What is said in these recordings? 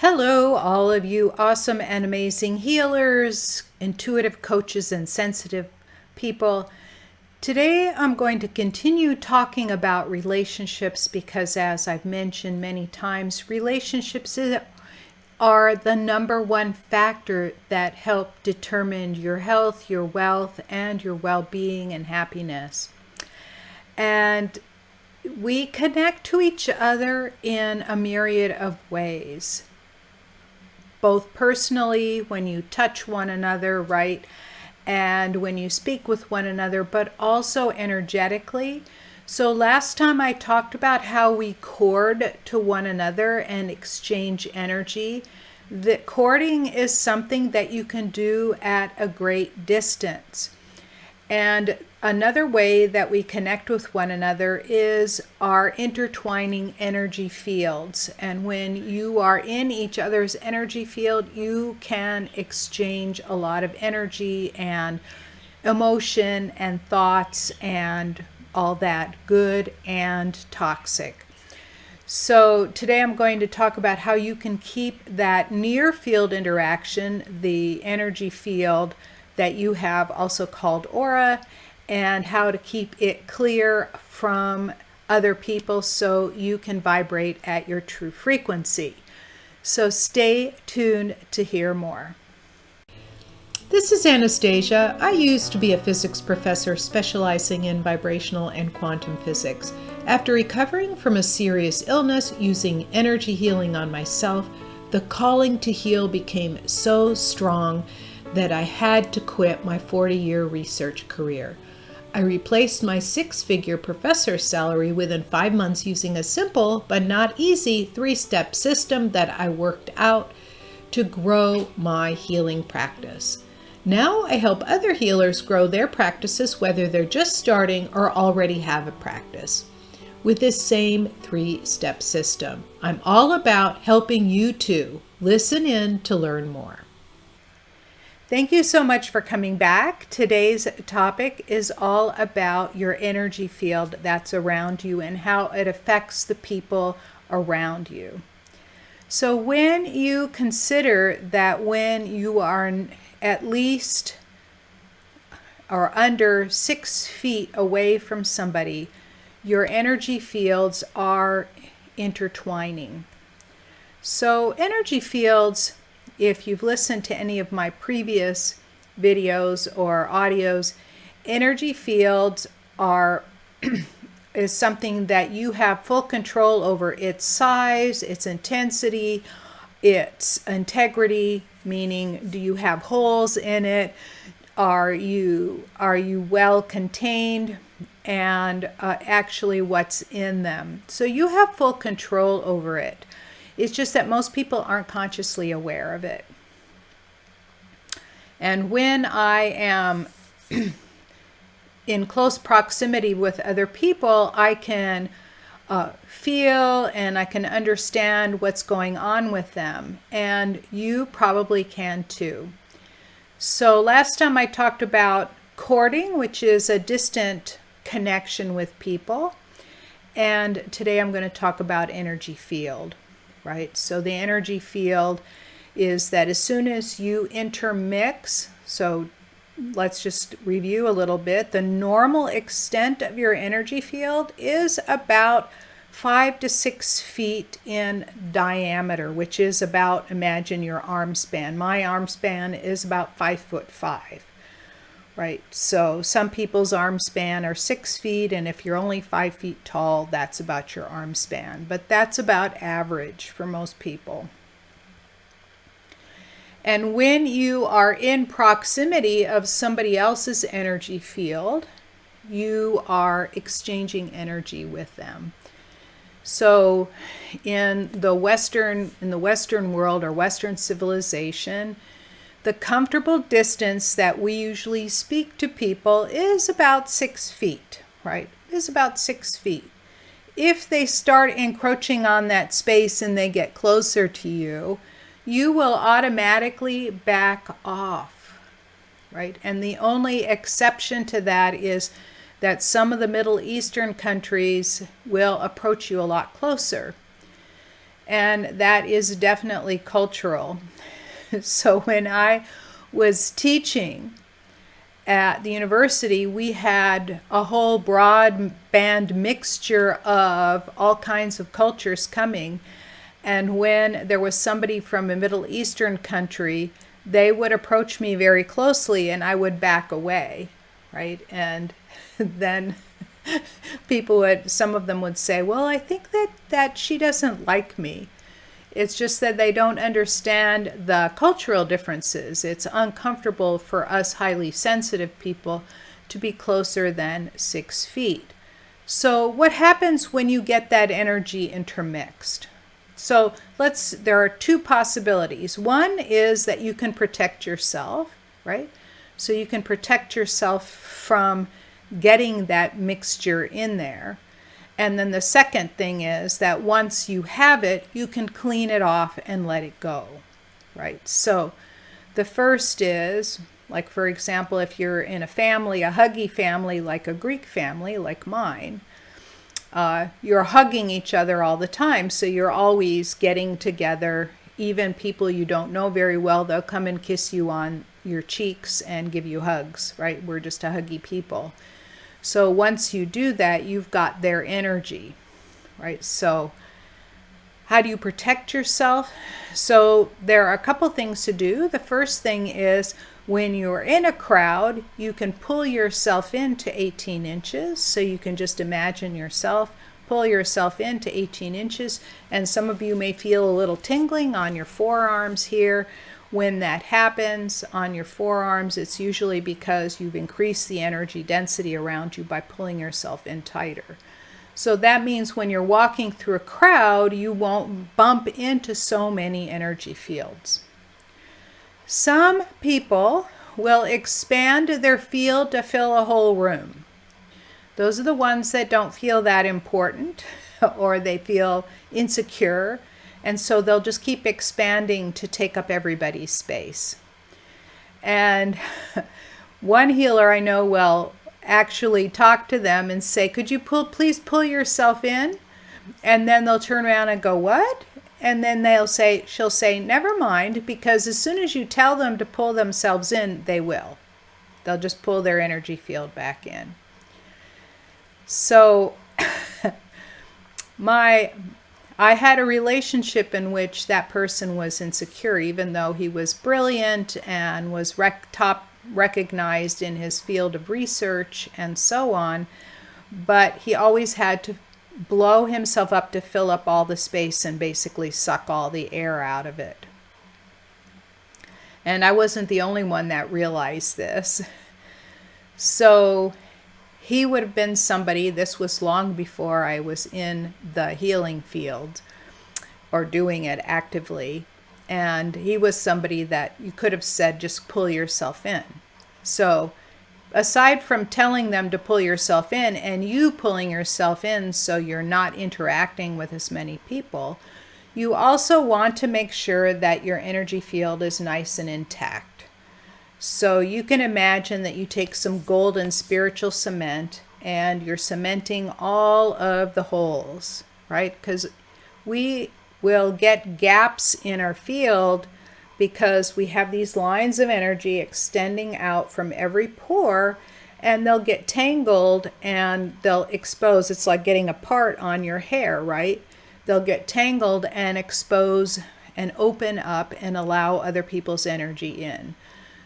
Hello, all of you awesome and amazing healers, intuitive coaches, and sensitive people. Today, I'm going to continue talking about relationships because, as I've mentioned many times, relationships are the number one factor that help determine your health, your wealth, and your well-being and happiness. And we connect to each other in a myriad of ways, both personally when you touch one another, right? And when you speak with one another, but also energetically. So last time I talked about how we cord to one another and exchange energy. That cording is something that you can do at a great distance. And another way that we connect with one another is our intertwining energy fields. And when you are in each other's energy field, you can exchange a lot of energy and emotion and thoughts and all that, good and toxic. So today I'm going to talk about how you can keep that near field interaction, the energy field that you have, also called aura, and how to keep it clear from other people so you can vibrate at your true frequency. So stay tuned to hear more. This is Anastasia. I used to be a physics professor specializing in vibrational and quantum physics. After recovering from a serious illness using energy healing on myself, the calling to heal became so strong that I had to quit my 40-year research career. I replaced my 6-figure professor's salary within 5 months using a simple but not easy 3-step system that I worked out to grow my healing practice. Now I help other healers grow their practices, whether they're just starting or already have a practice, with this same 3-step system. I'm all about helping you too. Listen in to learn more. Thank you so much for coming back. Today's topic is all about your energy field that's around you and how it affects the people around you. So when you consider that when you are at least or under 6 feet away from somebody, your energy fields are intertwining. So energy fields, if you've listened to any of my previous videos or audios, energy fields is something that you have full control over its size, its intensity, its integrity, meaning do you have holes in it? Are you well contained? And actually what's in them. So you have full control over it. It's just that most people aren't consciously aware of it. And when I am in close proximity with other people, I can feel and I can understand what's going on with them. And you probably can too. So last time I talked about courting, which is a distant connection with people. And today I'm going to talk about energy field. Right? So the energy field is that as soon as you intermix, so let's just review a little bit. The normal extent of your energy field is about 5 to 6 feet in diameter, which is about, imagine your arm span. My arm span is about 5'5". Right, so some people's arm span are 6 feet, and if you're only 5 feet tall, that's about your arm span. But that's about average for most people. And when you are in proximity of somebody else's energy field, you are exchanging energy with them. So in the Western world or Western civilization, the comfortable distance that we usually speak to people is about 6 feet, right? Is about 6 feet. If they start encroaching on that space and they get closer to you, you will automatically back off, right? And the only exception to that is that some of the Middle Eastern countries will approach you a lot closer. And that is definitely cultural. So when I was teaching at the university, we had a whole broadband mixture of all kinds of cultures coming. And when there was somebody from a Middle Eastern country, they would approach me very closely and I would back away, right? And then some of them would say, well, I think that she doesn't like me. It's just that they don't understand the cultural differences. It's uncomfortable for us highly sensitive people to be closer than 6 feet. So what happens when you get that energy intermixed? So there are two possibilities. One is that you can protect yourself, right? So you can protect yourself from getting that mixture in there. And then the second thing is that once you have it, you can clean it off and let it go, right? So the first is, like for example, if you're in a family, a huggy family, like a Greek family, like mine, you're hugging each other all the time. So you're always getting together. Even people you don't know very well, they'll come and kiss you on your cheeks and give you hugs, right? We're just a huggy people. So once you do that, you've got their energy, right? So how do you protect yourself? So there are a couple things to do. The first thing is when you're in a crowd, you can pull yourself into 18 inches. So you can just imagine yourself, pull yourself into 18 inches. And some of you may feel a little tingling on your forearms here. When that happens on your forearms, it's usually because you've increased the energy density around you by pulling yourself in tighter. So that means when you're walking through a crowd, you won't bump into so many energy fields. Some people will expand their field to fill a whole room. Those are the ones that don't feel that important or they feel insecure. And so they'll just keep expanding to take up everybody's space. And one healer I know will actually talk to them and say, could you please pull yourself in? And then they'll turn around and go, what? And then she'll say, never mind, because as soon as you tell them to pull themselves in, they will. They'll just pull their energy field back in. So I had a relationship in which that person was insecure, even though he was brilliant and was top recognized in his field of research and so on. But he always had to blow himself up to fill up all the space and basically suck all the air out of it. And I wasn't the only one that realized this. So he would have been somebody, this was long before I was in the healing field or doing it actively. And he was somebody that you could have said, just pull yourself in. So aside from telling them to pull yourself in and you pulling yourself in so you're not interacting with as many people, you also want to make sure that your energy field is nice and intact. So you can imagine that you take some golden spiritual cement and you're cementing all of the holes, right? Because we will get gaps in our field because we have these lines of energy extending out from every pore, and they'll get tangled and they'll expose. It's like getting a part on your hair, right? They'll get tangled and expose and open up and allow other people's energy in.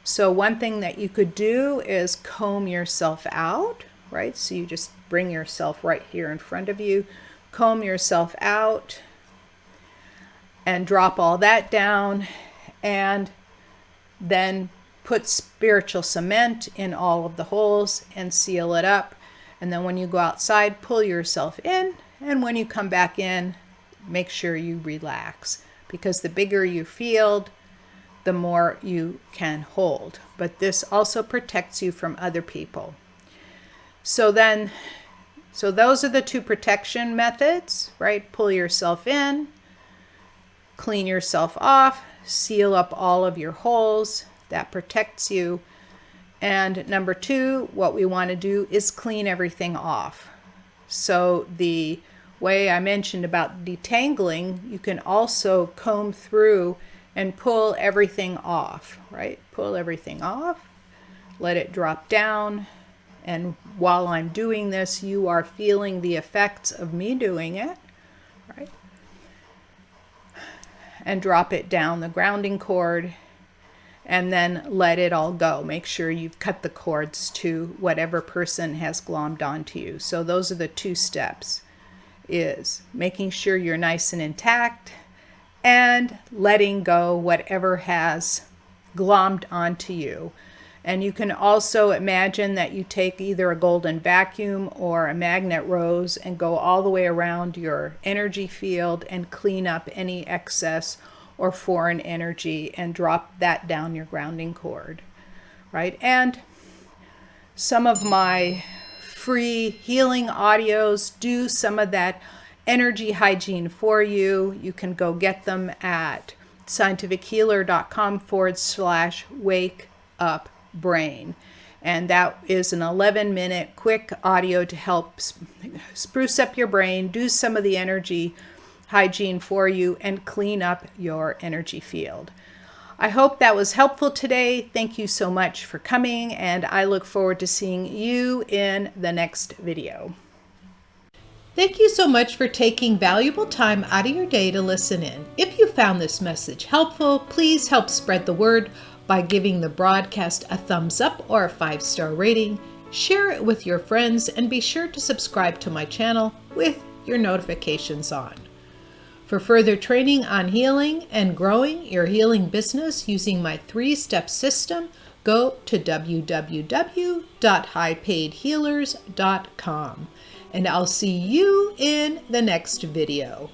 So one thing that you could do is comb yourself out, right? So you just bring yourself right here in front of you, comb yourself out, and drop all that down, and then put spiritual cement in all of the holes and seal it up. And then when you go outside, pull yourself in, and when you come back in, make sure you relax, because the bigger your field, the more you can hold. But this also protects you from other people. So those are the two protection methods, right? Pull yourself in, clean yourself off, seal up all of your holes. That protects you. And number two, what we want to do is clean everything off. So the way I mentioned about detangling, you can also comb through and pull everything off, right? Pull everything off, let it drop down. And while I'm doing this, you are feeling the effects of me doing it, right? And drop it down the grounding cord, and then let it all go. Make sure you've cut the cords to whatever person has glommed onto you. So those are the 2 steps, is making sure you're nice and intact and letting go whatever has glommed onto you. And you can also imagine that you take either a golden vacuum or a magnet rose and go all the way around your energy field and clean up any excess or foreign energy and drop that down your grounding cord, right? And some of my free healing audios do some of that energy hygiene for you. You can go get them at scientifichealer.com/wake up brain. And that is an 11-minute quick audio to help spruce up your brain, do some of the energy hygiene for you, and clean up your energy field. I hope that was helpful today. Thank you so much for coming, and I look forward to seeing you in the next video. Thank you so much for taking valuable time out of your day to listen in. If you found this message helpful, please help spread the word by giving the broadcast a thumbs up or a 5-star rating. Share it with your friends, and be sure to subscribe to my channel with your notifications on. For further training on healing and growing your healing business using my 3-step system, go to www.highpaidhealers.com. And I'll see you in the next video.